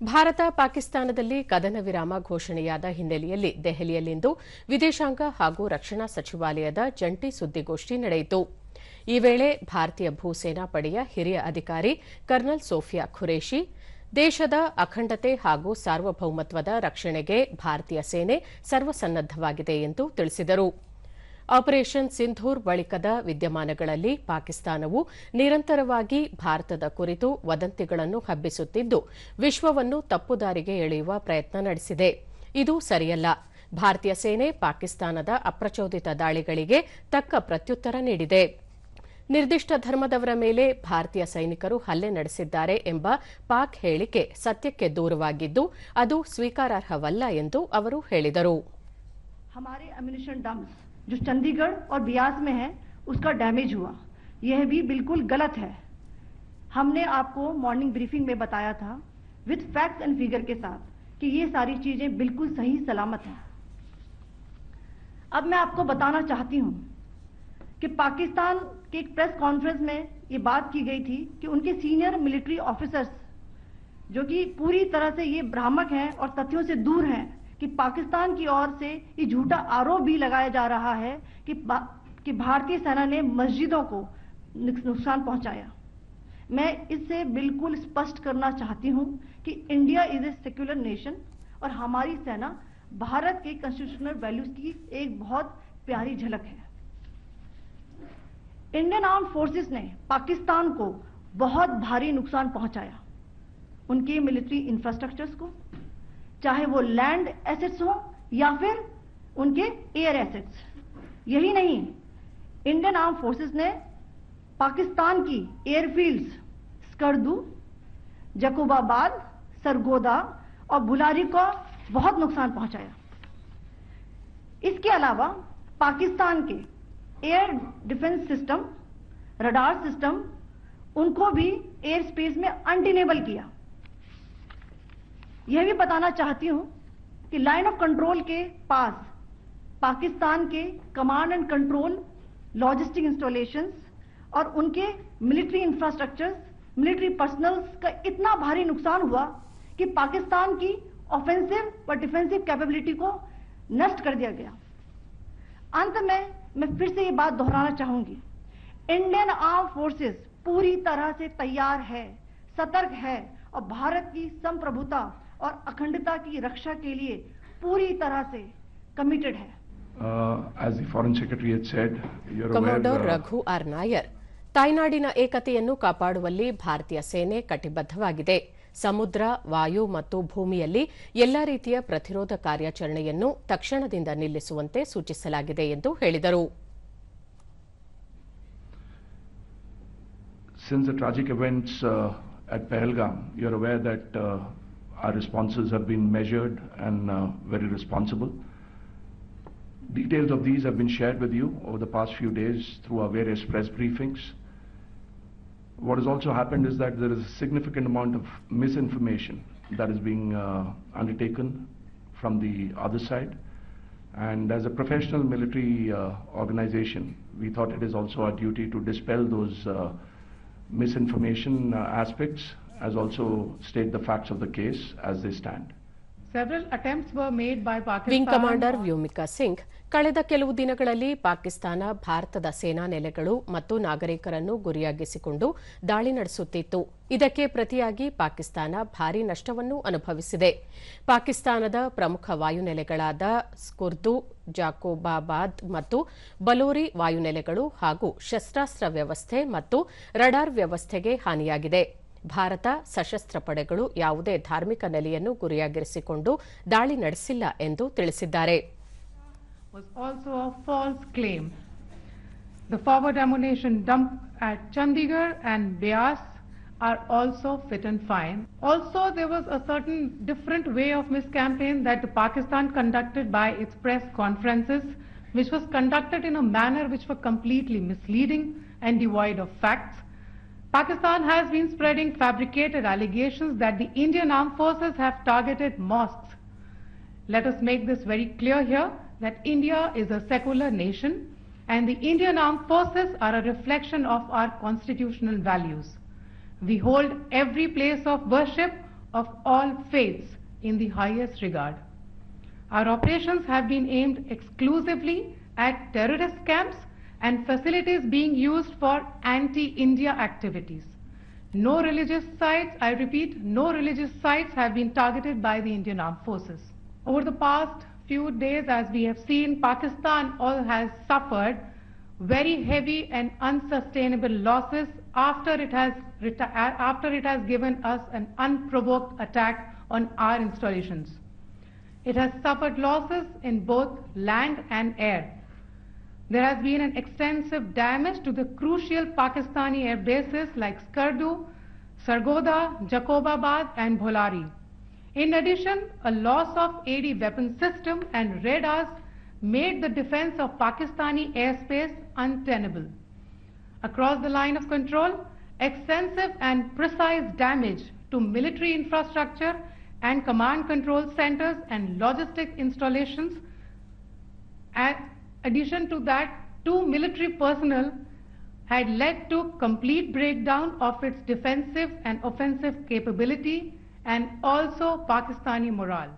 ಭಾರತ ಪಾಕಿಸ್ತಾನದಲ್ಲಿ ಕದನ ವಿರಾಮ ಘೋಷಣೆಯಾದ ಹಿನ್ನೆಲೆಯಲ್ಲಿ ದೆಹಲಿಯಲ್ಲಿಂದು ವಿದೇಶಾಂಗ ಹಾಗೂ ರಕ್ಷಣಾ ಸಚಿವಾಲಯದ ಜಂಟಿ ಸುದ್ದಿಗೋಷ್ಠಿ ನಡೆಯಿತು. ಈ ವೇಳೆ ಭಾರತೀಯ ಭೂಸೇನಾ ಪಡೆಯ ಹಿರಿಯ ಅಧಿಕಾರಿ ಕರ್ನಲ್ ಸೋಫಿಯಾ ಖುರೇಶಿ ದೇಶದ ಅಖಂಡತೆ ಹಾಗೂ ಸಾರ್ವಭೌಮತ್ವದ ರಕ್ಷಣೆಗೆ ಭಾರತೀಯ ಸೇನೆ ಸರ್ವಸನ್ನದ್ದವಾಗಿದೆ ಎಂದು ತಿಳಿಸಿದರು. ಆಪರೇಷನ್ ಸಿಂಧೂರ್ ಬಳಿಕದ ವಿದ್ಯಮಾನಗಳಲ್ಲಿ ಪಾಕಿಸ್ತಾನವು ನಿರಂತರವಾಗಿ ಭಾರತದ ಕುರಿತು ವದಂತಿಗಳನ್ನು ಹಬ್ಬಿಸುತ್ತಿದ್ದು ವಿಶ್ವವನ್ನು ತಪ್ಪುದಾರಿಗೆ ಎಳೆಯುವ ಪ್ರಯತ್ನ ನಡೆಸಿದೆ. ಇದು ಸರಿಯಲ್ಲ. ಭಾರತೀಯ ಸೇನೆ ಪಾಕಿಸ್ತಾನದ ಅಪ್ರಚೋದಿತ ದಾಳಿಗಳಿಗೆ ತಕ್ಕ ಪ್ರತ್ಯುತ್ತರ ನೀಡಿದೆ. ನಿರ್ದಿಷ್ಟ ಧರ್ಮದವರ ಮೇಲೆ ಭಾರತೀಯ ಸೈನಿಕರು ಹಲ್ಲೆ ನಡೆಸಿದ್ದಾರೆ ಎಂಬ ಪಾಕ್ ಹೇಳಿಕೆ ಸತ್ಯಕ್ಕೆ ದೂರವಾಗಿದ್ದು ಅದು ಸ್ವೀಕಾರಾರ್ಹವಲ್ಲ ಎಂದು ಅವರು ಹೇಳಿದರು. जो चंडीगढ़ और बियास में है उसका डैमेज हुआ, यह भी बिल्कुल गलत है. हमने आपको मॉर्निंग ब्रीफिंग में बताया था विद फैक्ट्स एंड फिगर के साथ कि ये सारी चीजें बिल्कुल सही सलामत हैं. अब मैं आपको बताना चाहती हूं कि पाकिस्तान के एक प्रेस कॉन्फ्रेंस में ये बात की गई थी कि उनके सीनियर मिलिट्री ऑफिसर्स जो कि पूरी तरह से ये भ्रामक हैं और तथ्यों से दूर हैं कि पाकिस्तान की ओर से ये झूठा आरोप भी लगाया जा रहा है कि भारतीय सेना ने मस्जिदों को नुकसान पहुंचाया. मैं इससे बिल्कुल स्पष्ट करना चाहती हूं कि India is a secular nation और हमारी सेना भारत के कॉन्स्टिट्यूशनल वैल्यूज की एक बहुत प्यारी झलक है. इंडियन आर्म फोर्सेस ने पाकिस्तान को बहुत भारी नुकसान पहुंचाया. उनके मिलिट्री इंफ्रास्ट्रक्चर्स को, चाहे वो लैंड एसेट्स हो या फिर उनके एयर एसेट्स. यही नहीं, इंडियन आर्म फोर्सेस ने पाकिस्तान की एयरफील्ड्स स्कर्दू, जकोबाबाद, सरगोदा और बुलारी को बहुत नुकसान पहुंचाया. इसके अलावा पाकिस्तान के air defence system, radar system, उनको भी एयर स्पेस में अनटेनेबल किया. यह भी बताना चाहती हूं कि लाइन ऑफ कंट्रोल के पास पाकिस्तान के command and control logistic installations और उनके मिलिट्री इंफ्रास्ट्रक्चर्स, मिलिट्री पर्सनल्स का इतना भारी नुकसान हुआ कि पाकिस्तान की ऑफेंसिव व डिफेंसिव कैपेबिलिटी को नष्ट कर दिया गया. अंत में मैं फिर से ये बात दोहराना चाहूंगी, इंडियन आर्म फोर्सेस पूरी तरह से तैयार है, सतर्क है और भारत की संप्रभुता और अखंडता की रक्षा के लिए पूरी तरह से कमिटेड है. As the Foreign Secretary had said, commander Raghu R Nair, ತಾಯ್ನಾಡಿನ ಏಕತೆಯನ್ನು ಕಾಪಾಡುವಲ್ಲಿ ಭಾರತೀಯ ಸೇನೆ ಕಟಿಬದ್ಧವಾಗಿದೆ. ಸಮುದ್ರ, ವಾಯು ಮತ್ತು ಭೂಮಿಯಲ್ಲಿ ಎಲ್ಲಾ ರೀತಿಯ ಪ್ರತಿರೋಧ ಕಾರ್ಯಾಚರಣೆಯನ್ನು ತಕ್ಷಣದಿಂದ ನಿಲ್ಲಿಸುವಂತೆ ಸೂಚಿಸಲಾಗಿದೆ ಎಂದು ಹೇಳಿದರು. Since the tragic events at Pahalgam, you are aware that our responses have been measured and very responsible. Details of these have been shared with you over the past few days through our various press briefings. What has also happened is that there is a significant amount of misinformation that is being undertaken from the other side. And as a professional military organization, we thought it is also our duty to dispel those misinformation aspects, as also state the facts of the case as they stand. Several attempts were made by Pakistan. Wing commander Vyomika Singh, ಕಳೆದ ಕೆಲವು ದಿನಗಳಲ್ಲಿ ಪಾಕಿಸ್ತಾನ ಭಾರತದ ಸೇನಾ ನೆಲೆಗಳು ಮತ್ತು ನಾಗರಿಕರನ್ನು ಗುರಿಯಾಗಿಸಿಕೊಂಡು ದಾಳಿ ನಡೆಸುತ್ತಿತ್ತು. ಇದಕ್ಕೆ ಪ್ರತಿಯಾಗಿ ಪಾಕಿಸ್ತಾನ ಭಾರೀ ನಷ್ಟವನ್ನು ಅನುಭವಿಸಿದೆ. ಪಾಕಿಸ್ತಾನದ ಪ್ರಮುಖ ವಾಯುನೆಲೆಗಳಾದ ಸ್ಕುರ್ದು, ಜಾಕೋಬಾಬಾದ್ ಮತ್ತು ಬಲೋರಿ ವಾಯುನೆಲೆಗಳು ಹಾಗೂ ಶಸ್ತ್ರಾಸ್ತ್ರ ವ್ಯವಸ್ಥೆ ಮತ್ತು ರಡಾರ್ ವ್ಯವಸ್ಥೆಗೆ ಹಾನಿಯಾಗಿದೆ. ಭಾರತ ಸಶಸ್ತ್ರ ಪಡೆಗಳು ಯಾವುದೇ ಧಾರ್ಮಿಕ ನೆಲೆಯನ್ನು ಗುರಿಯಾಗಿರಿಸಿಕೊಂಡು ದಾಳಿ ನಡೆಸಿಲ್ಲ ಎಂದು ತಿಳಿಸಿದ್ದಾರೆ. Was also a false claim. The forward ammunition dump at Chandigarh and Beas are also fit and fine. Also, there was a certain different way of miscampaign that Pakistan conducted by its press conferences, which was conducted in a manner which were completely misleading and devoid of facts. Pakistan has been spreading fabricated allegations that the Indian armed forces have targeted mosques. Let us make this very clear here that India is a secular nation and the Indian armed forces are a reflection of our constitutional values. We hold every place of worship of all faiths in the highest regard. Our operations have been aimed exclusively at terrorist camps and facilities being used for anti-India activities. No religious sites, I repeat, no religious sites have been targeted by the Indian Armed Forces. Over the past few days, as we have seen, Pakistan all has suffered very heavy and unsustainable losses after it has given us an unprovoked attack on our installations. It has suffered losses in both land and air. There has been an extensive damage to the crucial Pakistani air bases like Skardu, Sargodha, Jacobabad and Bholari. In addition, a loss of AD weapon system and radars made the defense of Pakistani airspace untenable. Across the line of control, extensive and precise damage to military infrastructure and command control centers and logistic installations. In addition to that, 2 military personnel had led to complete breakdown of its defensive and offensive capability and also Pakistani morale.